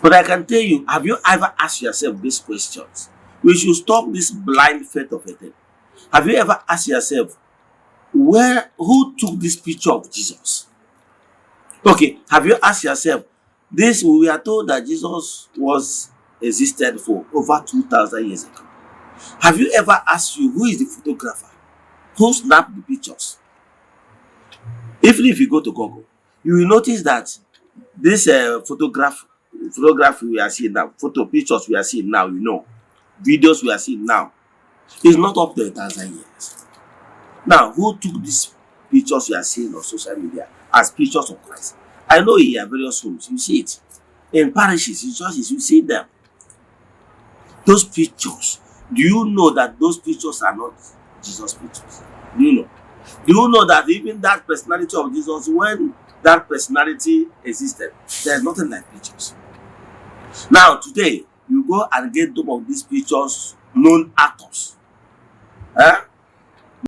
But I can tell you, have you ever asked yourself these questions? We should stop this blind faith of a thing. Have you ever asked yourself, who took this picture of Jesus? Okay, have you asked yourself, this we are told that Jesus was existed for over 2,000 years ago. Have you ever asked you who is the photographer? Who snapped the pictures? Even if you go to Google, you will notice that this photography we are seeing now, photo pictures we are seeing now, videos we are seeing now, is not up to 1,000 years. Now, who took these pictures you are seeing on social media as pictures of Christ? I know in your various homes, you see it. In parishes, in churches, you see them. Those pictures. Do you know that those pictures are not Jesus' pictures? Do you know? Do you know that even that personality of Jesus, when that personality existed, there's nothing like pictures. Now, today, you go and get some of these pictures, known actors.